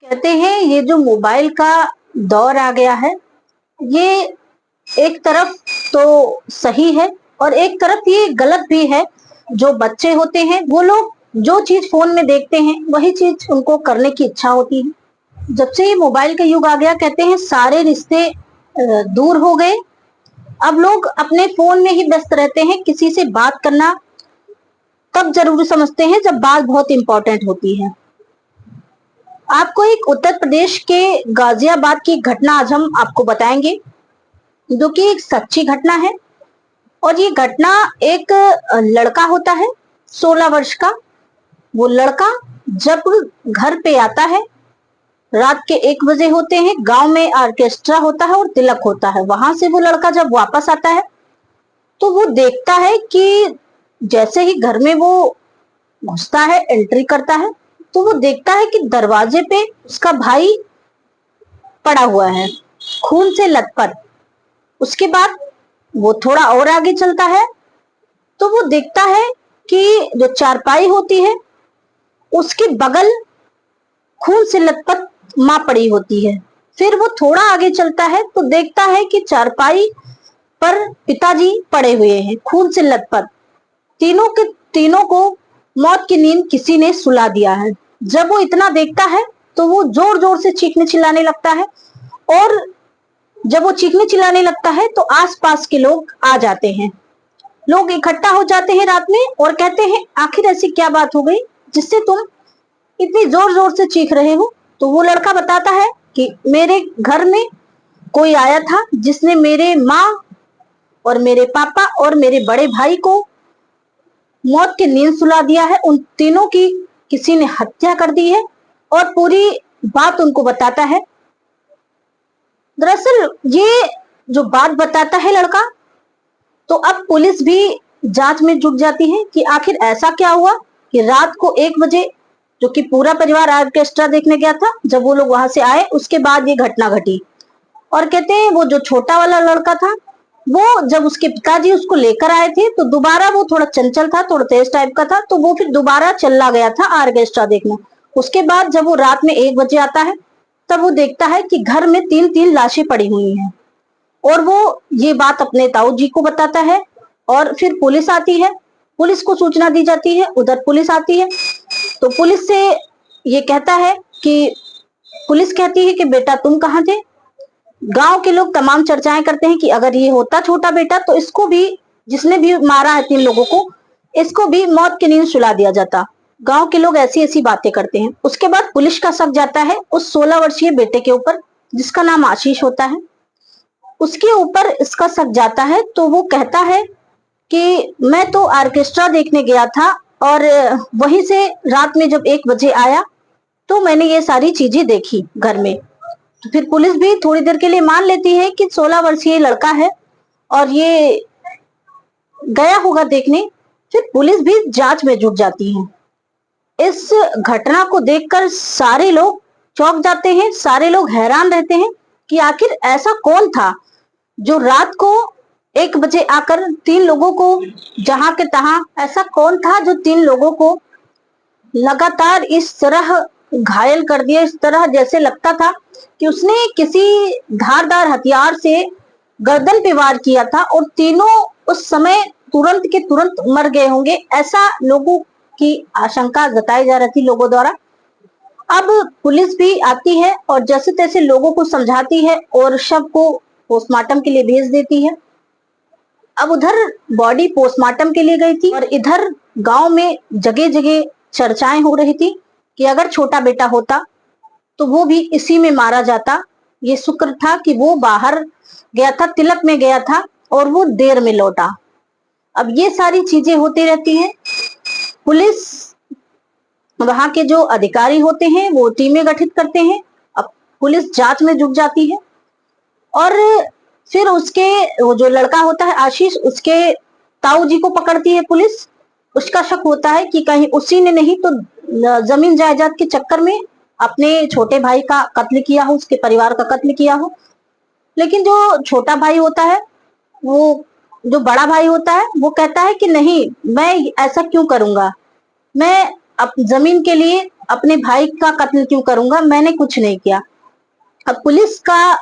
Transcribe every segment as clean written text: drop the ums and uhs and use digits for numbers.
कहते हैं ये जो मोबाइल का दौर आ गया है, ये एक तरफ तो सही है और एक तरफ ये गलत भी है। जो बच्चे होते हैं वो लोग जो चीज फोन में देखते हैं वही चीज उनको करने की इच्छा होती है। जब से ये मोबाइल का युग आ गया, कहते हैं सारे रिश्ते दूर हो गए। अब लोग अपने फोन में ही व्यस्त रहते हैं। किसी से बात करना तब जरूरी समझते हैं जब बात बहुत इंपॉर्टेंट होती है। आपको एक उत्तर प्रदेश के गाजियाबाद की घटना आज हम आपको बताएंगे, जो कि एक सच्ची घटना है। और ये घटना एक लड़का होता है 16 वर्ष का। वो लड़का जब घर पे आता है, रात के 1 बजे होते हैं, गांव में ऑर्केस्ट्रा होता है और तिलक होता है। वहां से वो लड़का जब वापस आता है तो वो देखता है कि जैसे ही घर में वो घुसता है, एंट्री करता है, तो वो देखता है कि दरवाजे पे उसका भाई पड़ा हुआ है, खून से लथपथ। उसके बाद वो थोड़ा और आगे चलता है तो वो देखता है कि जो चारपाई होती है उसके बगल खून से लथपथ मां पड़ी होती है। फिर वो थोड़ा आगे चलता है तो देखता है कि चारपाई पर पिताजी पड़े हुए हैं, खून से लथपथ। तीनों के तीनों को मौत की नींद किसी ने सुला दिया है। जब वो इतना देखता है तो वो जोर जोर से चीखने चिल्लाने लगता है। और जब वो चीखने चिल्लाने लगता है तो आसपास के लोग आ जाते हैं। लोग इकट्ठा हो जाते हैं रात में और कहते हैं आखिर ऐसी क्या बात हो गई जिससे तुम इतनी जोर जोर से चीख रहे हो। तो वो लड़का बताता है कि मेरे घर में कोई आया था जिसने मेरे माँ और मेरे पापा और मेरे बड़े भाई को मौत की नींद सुला दिया है। उन तीनों की किसी ने हत्या कर दी है और पूरी बात उनको बताता है। दरअसल ये जो बात बताता है लड़का, तो अब पुलिस भी जांच में जुट जाती है कि आखिर ऐसा क्या हुआ कि रात को 1 बजे, जो कि पूरा परिवार ऑर्केस्ट्रा देखने गया था, जब वो लोग वहां से आए उसके बाद ये घटना घटी। और कहते हैं वो जो छोटा वाला लड़का था, वो जब उसके पिताजी उसको लेकर आए थे तो दोबारा वो थोड़ा चंचल था, थोड़ा तेज टाइप का था, तो वो फिर दोबारा चला गया था ऑर्केस्ट्रा देखने। उसके बाद जब वो रात में 1 बजे आता है तब वो देखता है कि घर में 3-3 लाशें पड़ी हुई हैं। और वो ये बात अपने ताऊ जी को बताता है और फिर पुलिस आती है। पुलिस को सूचना दी जाती है, उधर पुलिस आती है तो पुलिस से ये कहता है कि पुलिस कहती है कि बेटा तुम कहाँ थे। गांव के लोग तमाम चर्चाएं करते हैं कि अगर ये होता छोटा बेटा तो इसको भी, जिसने भी मारा है 3 लोगों को, इसको भी मौत की नींद सुला दिया जाता। गांव के लोग ऐसी ऐसी बातें करते हैं। उसके बाद पुलिस का शक जाता है उस 16 वर्षीय बेटे के ऊपर, जिसका नाम आशीष होता है। उसके ऊपर इसका शक जाता है तो वो कहता है कि मैं तो ऑर्केस्ट्रा देखने गया था और वहीं से रात में जब 1 बजे आया तो मैंने ये सारी चीजें देखी घर में। तो फिर पुलिस भी थोड़ी देर के लिए मान लेती है कि 16 वर्षीय लड़का है और ये गया होगा देखने। फिर पुलिस भी जांच में जुट जाती है। इस घटना को देखकर सारे लोग चौंक जाते हैं, सारे लोग हैरान रहते हैं कि आखिर ऐसा कौन था जो रात को 1 बजे आकर 3 लोगों को, जहां के तहां, ऐसा कौन था जो 3 लोगों को लगातार इस तरह घायल कर दिया। इस तरह जैसे लगता था कि उसने किसी धारदार हथियार से गर्दन पे वार किया था और तीनों उस समय तुरंत के तुरंत मर गए होंगे, ऐसा लोगों की आशंका जताई जा रही थी लोगों द्वारा। अब पुलिस भी आती है और जैसे तैसे लोगों को समझाती है और शव को पोस्टमार्टम के लिए भेज देती है। अब उधर बॉडी पोस्टमार्टम के लिए गई थी और इधर गांव में जगह जगह चर्चाएं हो रही थी कि अगर छोटा बेटा होता तो वो भी इसी में मारा जाता। ये शुक्र था कि वो बाहर गया था, तिलक में गया था और वो देर में लौटा। अब ये सारी चीजें होती रहती हैं। पुलिस, वहां के जो अधिकारी होते हैं वो टीमें गठित करते हैं। अब पुलिस जांच में जुट जाती है और फिर उसके, वो जो लड़का होता है आशीष, उसके ताऊ जी को पकड़ती है पुलिस। उसका शक होता है कि कहीं उसी ने नहीं तो जमीन जायदाद के चक्कर में अपने छोटे भाई का कत्ल किया हो, उसके परिवार का कत्ल किया हो। लेकिन जो छोटा भाई होता है, वो जो बड़ा भाई होता है, वो कहता है कि नहीं, मैं ऐसा क्यों करूंगा, मैं अब जमीन के लिए अपने भाई का कत्ल क्यों करूंगा, मैंने कुछ नहीं किया। अब पुलिस का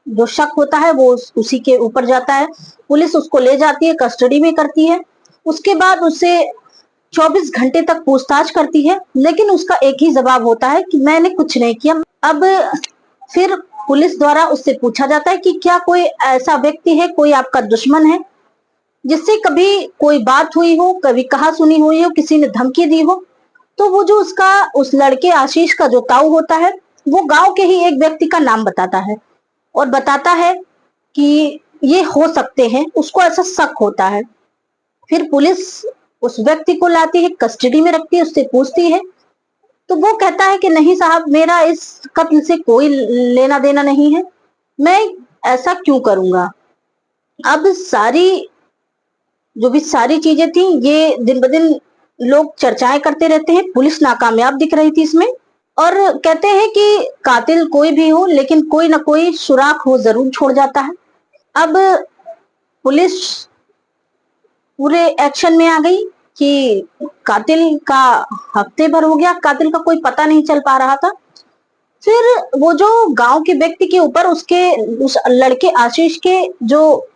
जो शक होता है वो उसी के ऊपर जाता है। पुलिस उसको ले जाती है, कस्टडी में करती है। उसके बाद उससे 24 घंटे तक पूछताछ करती है, लेकिन उसका एक ही जवाब होता है कि मैंने कुछ नहीं किया। अब फिर पुलिस द्वारा उससे पूछा जाता है कि क्या कोई ऐसा व्यक्ति है, कोई आपका दुश्मन है जिससे कभी कोई बात हुई हो, कभी कहा सुनी हुई हो, किसी ने धमकी दी हो। तो वो जो उस लड़के आशीष का जो ताऊ होता है वो गांव के ही एक व्यक्ति का नाम बताता है और बताता है कि ये हो सकते हैं, उसको ऐसा शक होता है। फिर पुलिस उस व्यक्ति को लाती है, कस्टडी में रखती है, उससे पूछती है। तो वो कहता है कि नहीं साहब, मेरा इस कत्ल से कोई लेना देना नहीं है, मैं ऐसा क्यों करूंगा। अब सारी चीजें थी, ये दिन ब दिन लोग चर्चाएं करते रहते हैं। पुलिस नाकामयाब दिख रही थी इसमें, और कहते हैं कि कातिल कोई भी हो लेकिन कोई ना कोई सुराग वो जरूर छोड़ जाता है। अब पुलिस पूरे एक्शन में आ गई कि कातिल का हफ्ते भर हो गया, कातिल का कोई पता नहीं चल पा रहा था। फिर वो जो गांव के व्यक्ति के ऊपर उस लड़के आशीष के जो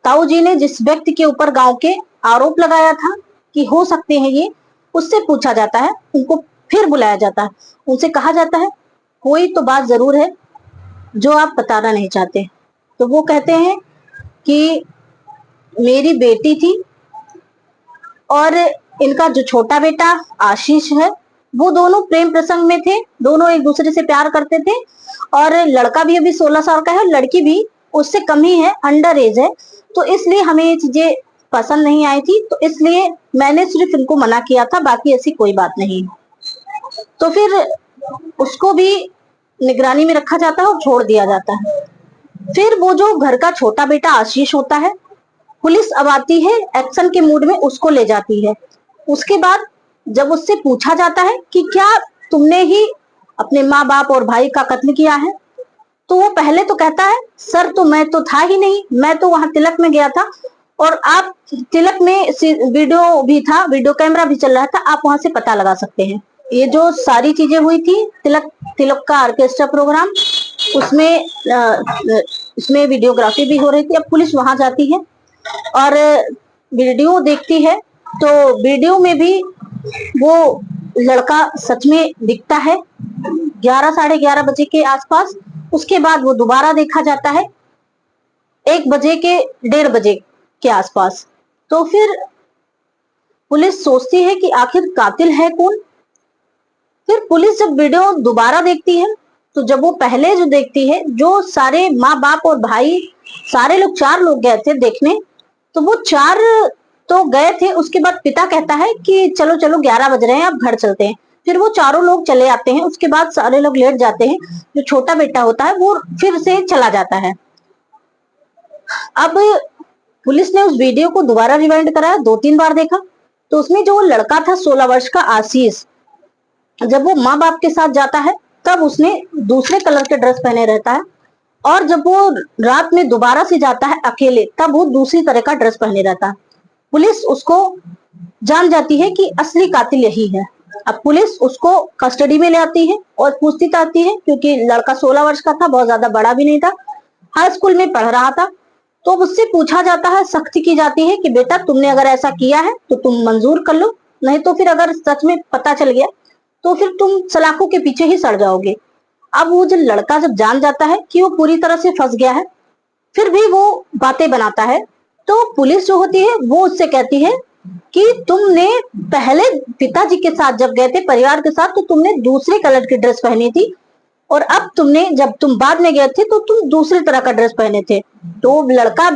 ताऊ जी ने जिस व्यक्ति के ऊपर गांव के आरोप लगाया था कि हो सकते हैं ये, उससे पूछा जाता है। उनको फिर बुलाया जाता है, उनसे कहा जाता है कोई तो बात जरूर है जो आप बताना नहीं चाहते। तो वो कहते हैं कि मेरी बेटी थी और इनका जो छोटा बेटा आशीष है, वो दोनों प्रेम प्रसंग में थे, दोनों एक दूसरे से प्यार करते थे। और लड़का भी अभी 16 साल का है, लड़की भी उससे कम ही है, अंडर एज है। तो इसलिए हमें ये चीजें पसंद नहीं आई थी, तो इसलिए मैंने सिर्फ इनको मना किया था, बाकी ऐसी कोई बात नहीं। तो फिर उसको भी निगरानी में रखा जाता है और छोड़ दिया जाता है। फिर वो जो घर का छोटा बेटा आशीष होता है, पुलिस अब आती है एक्शन के मूड में, उसको ले जाती है। उसके बाद जब उससे पूछा जाता है कि क्या तुमने ही अपने माँ बाप और भाई का कत्ल किया है, तो वो पहले तो कहता है सर तो मैं तो था ही नहीं, मैं तो वहां तिलक में गया था और आप तिलक में वीडियो भी था, वीडियो कैमरा भी चल रहा था, आप वहां से पता लगा सकते हैं। ये जो सारी चीजें हुई थी, तिलक का ऑर्केस्ट्रा प्रोग्राम, उसमें वीडियोग्राफी भी हो रही थी। अब पुलिस वहां जाती है और वीडियो देखती है, तो वीडियो में भी वो लड़का सच में दिखता है 11 साढ़े 11 बजे के आसपास। उसके बाद वो दोबारा देखा जाता है 1 बजे के 1:30 बजे के आसपास। तो फिर पुलिस सोचती है कि आखिर कातिल है कौन। फिर पुलिस जब वीडियो दोबारा देखती है, तो जब वो पहले जो देखती है, जो सारे माँ बाप और भाई सारे लोग 4 लोग गए थे देखने, तो वो 4 तो गए थे। उसके बाद पिता कहता है कि चलो चलो 11 बज रहे हैं, अब घर चलते हैं। फिर वो चारों लोग चले आते हैं। उसके बाद सारे लोग लेट जाते हैं। जो छोटा बेटा होता है वो फिर से चला जाता है। अब पुलिस ने उस वीडियो को दोबारा रिवाइंड कराया, 2-3 बार देखा, तो उसमें जो लड़का था 16 वर्ष का आशीष, जब वो माँ बाप के साथ जाता है तब उसने दूसरे कलर के ड्रेस पहने रहता है, और जब वो रात में दोबारा से जाता है अकेले, तब वो दूसरी तरह का ड्रेस पहने रहता है। पुलिस उसको जान जाती है कि असली कातिल यही है। अब पुलिस उसको कस्टडी में ले आती है और पूछती आती है, क्योंकि लड़का 16 वर्ष का था, बहुत ज्यादा बड़ा भी नहीं था, हाई स्कूल में पढ़ रहा था। तो उससे पूछा जाता है, सख्ती की जाती है कि बेटा तुमने अगर ऐसा किया है तो तुम मंजूर कर लो, नहीं तो फिर अगर सच में पता चल गया तो फिर तुम सलाखों के पीछे ही सड़ जाओगे। अब वो जो लड़का जब जान जाता है कि वो पूरी तरह से फंस गया है, फिर भी वो बातें बनाता है। तो पुलिस जो होती है वो उससे कहती है कि तुमने पहले पिताजी के साथ जब गए थे परिवार के साथ, तो तुमने दूसरे कलर की ड्रेस पहनी थी, और अब जब तुम बाद में गए थे तो तुम दूसरी तरह का ड्रेस पहने थे। तो लड़का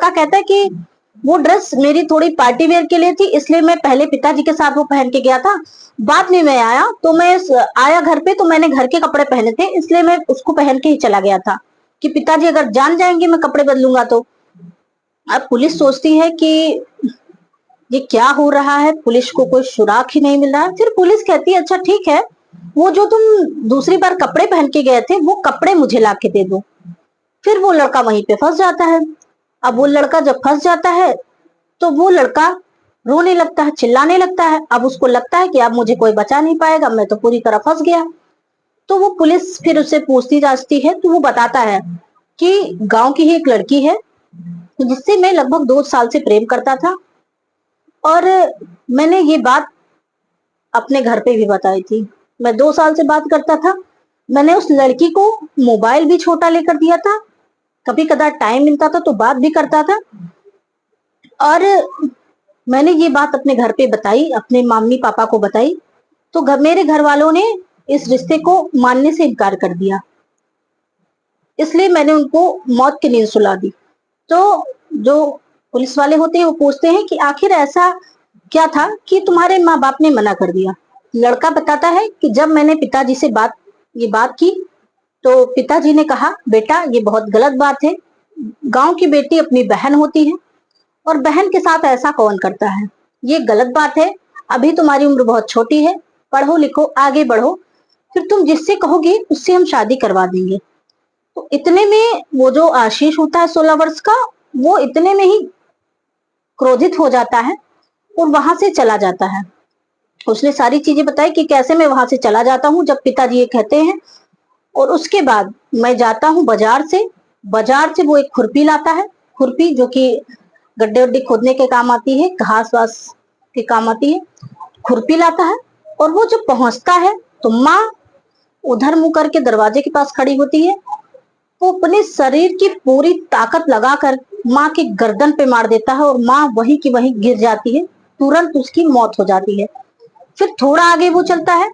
कहता है कि वो ड्रेस मेरी थोड़ी पार्टी वेयर के लिए थी, इसलिए मैं पहले पिताजी के साथ वो पहन के गया था। बाद में मैं आया घर पे, तो मैंने घर के कपड़े पहने थे, इसलिए मैं उसको पहन के ही चला गया था कि पिताजी अगर जान जाएंगे मैं कपड़े बदलूंगा तो। अब पुलिस सोचती है कि ये क्या हो रहा है, पुलिस को कोई सुराग ही नहीं मिल रहा है। फिर पुलिस कहती है अच्छा ठीक है, वो जो तुम दूसरी बार कपड़े पहन के गए थे वो कपड़े मुझे ला के दे दो। फिर वो लड़का वहीं पे फंस जाता है। अब वो लड़का जब फंस जाता है तो वो लड़का रोने लगता है, चिल्लाने लगता है। अब उसको लगता है कि अब मुझे कोई बचा नहीं पाएगा, मैं तो पूरी तरह फंस गया। तो वो पुलिस फिर उससे पूछती जाती है, तो वो बताता है कि गांव की ही एक लड़की है जिससे मैं लगभग 2 साल से प्रेम करता था, और मैंने ये बात अपने घर पे भी बताई थी। मैं 2 साल से बात करता था। मैंने उस लड़की को मोबाइल भी छोटा लेकर दिया था, कभी कदार टाइम मिलता था तो बात भी करता था। और मैंने ये बात अपने घर पे बताई, अपने मम्मी पापा को बताई, तो मेरे घर वालों ने इस रिश्ते को मानने से इनकार कर दिया। इसलिए मैंने उनको मौत की नींद सुला दी। तो जो पुलिस वाले होते हैं वो पूछते हैं कि आखिर ऐसा क्या था कि तुम्हारे माँ बाप ने मना कर दिया। लड़का बताता है कि जब मैंने पिताजी से ये बात की, तो पिताजी ने कहा, बेटा ये बहुत गलत बात है, गांव की बेटी अपनी बहन होती है और बहन के साथ ऐसा कौन करता है, ये गलत बात है। अभी तुम्हारी उम्र बहुत छोटी है, पढ़ो लिखो आगे बढ़ो, फिर तुम जिससे कहोगे उससे हम शादी करवा देंगे। तो इतने में वो जो आशीष होता है 16 वर्ष का, वो इतने में ही क्रोधित हो जाता है और वहां से चला जाता है। उसने सारी चीजें बताई कि कैसे मैं वहां से चला जाता हूँ जब पिताजी ये कहते हैं। और उसके बाद मैं जाता हूँ बाजार से वो एक खुरपी लाता है, खुरपी जो कि गड्ढे वड्ढे खोदने के काम आती है, घास वास के काम आती है। खुरपी लाता है और वो जब पहुंचता है तो माँ उधर मुंह करके दरवाजे के पास खड़ी होती है। वो अपने शरीर की पूरी ताकत लगाकर माँ की गर्दन पे मार देता है और माँ वहीं की वहीं गिर जाती है, तुरंत उसकी मौत हो जाती है। फिर थोड़ा आगे वो चलता है,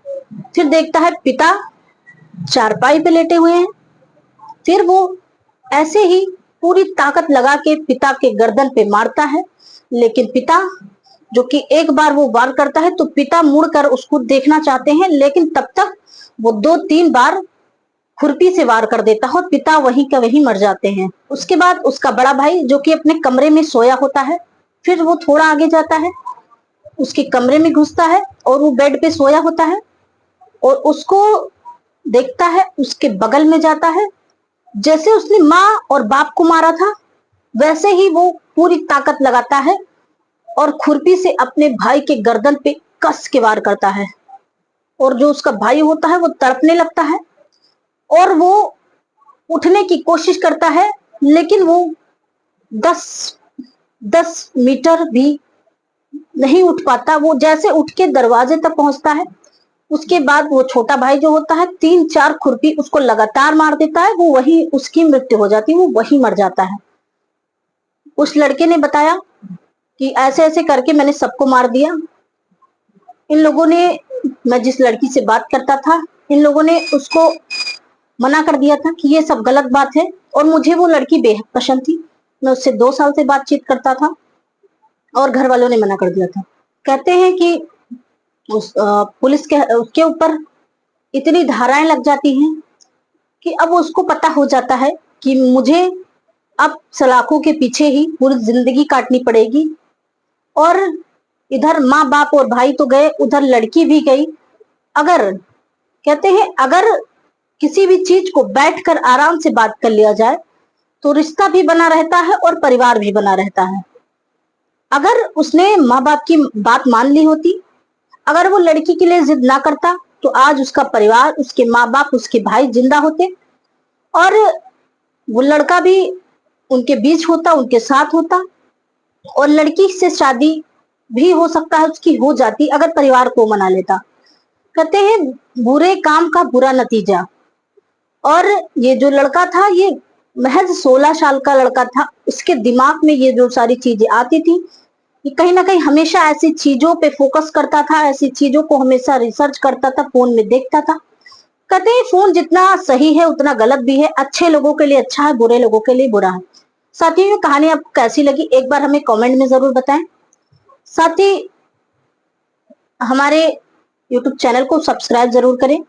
फिर देखता है पिता चारपाई पे लेटे हुए हैं। फिर वो ऐसे ही पूरी ताकत लगा के पिता के गर्दन पे मारता है, लेकिन पिता जो कि एक बार वो वार करता है तो पिता मुड़कर उसको देखना चाहते हैं, लेकिन तब तक वो 2-3 बार खुरपी से वार कर देता है और पिता वहीं का वहीं मर जाते हैं। उसके बाद उसका बड़ा भाई जो कि अपने कमरे में सोया होता है, फिर वो थोड़ा आगे जाता है, उसके कमरे में घुसता है और वो बेड पे सोया होता है और उसको देखता है, उसके बगल में जाता है। जैसे उसने माँ और बाप को मारा था वैसे ही वो पूरी ताकत लगाता है और खुरपी से अपने भाई के गर्दन पे कस के वार करता है। और जो उसका भाई होता है वो तड़पने लगता है और वो उठने की कोशिश करता है, लेकिन वो 10 मीटर भी नहीं उठ पाता। वो जैसे उठ के दरवाजे तक पहुंचता है, उसके बाद वो छोटा भाई जो होता है 3-4 खुरपी उसको लगातार मार देता है, वो वही उसकी मृत्यु हो जाती है, वो वही मर जाता है। उस लड़के ने बताया कि ऐसे ऐसे करके मैंने सबको मार दिया। इन लोगों ने, मैं जिस लड़की से बात करता था, इन लोगों ने उसको मना कर दिया था कि ये सब गलत बात है, और मुझे वो लड़की बेहद पसंद थी। मैं उससे 2 साल से बातचीत करता था और घर वालों ने मना कर दिया था। कहते हैं कि पुलिस के उसके ऊपर इतनी धाराएं लग जाती हैं कि अब उसको पता हो जाता है कि मुझे अब सलाखों के पीछे ही पूरी जिंदगी काटनी पड़ेगी। और इधर माँ बाप और भाई तो गए, उधर लड़की भी गई। अगर कहते हैं अगर किसी भी चीज को बैठकर आराम से बात कर लिया जाए तो रिश्ता भी बना रहता है और परिवार भी बना रहता है। अगर उसने माँ बाप की बात मान ली होती, अगर वो लड़की के लिए जिद ना करता, तो आज उसका परिवार, उसके माँ बाप, उसके भाई जिंदा होते और वो लड़का भी उनके बीच होता, उनके साथ होता, और लड़की से शादी भी हो सकता है उसकी हो जाती अगर परिवार को मना लेता। कहते हैं बुरे काम का बुरा नतीजा। और ये जो लड़का था ये महज 16 साल का लड़का था, उसके दिमाग में ये जो सारी चीजें आती थी, ये कहीं ना कहीं हमेशा ऐसी चीजों पे फोकस करता था, ऐसी चीजों को हमेशा रिसर्च करता था, फोन में देखता था। कहते हैं फोन जितना सही है उतना गलत भी है, अच्छे लोगों के लिए अच्छा है, बुरे लोगों के लिए बुरा है। साथियों ये कहानी आपको कैसी लगी एक बार हमें कमेंट में जरूर बताएं। साथ ही हमारे YouTube चैनल को सब्सक्राइब जरूर करें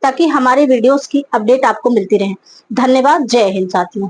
ताकि हमारे वीडियोस की अपडेट आपको मिलती रहे। धन्यवाद। जय हिंद साथियों।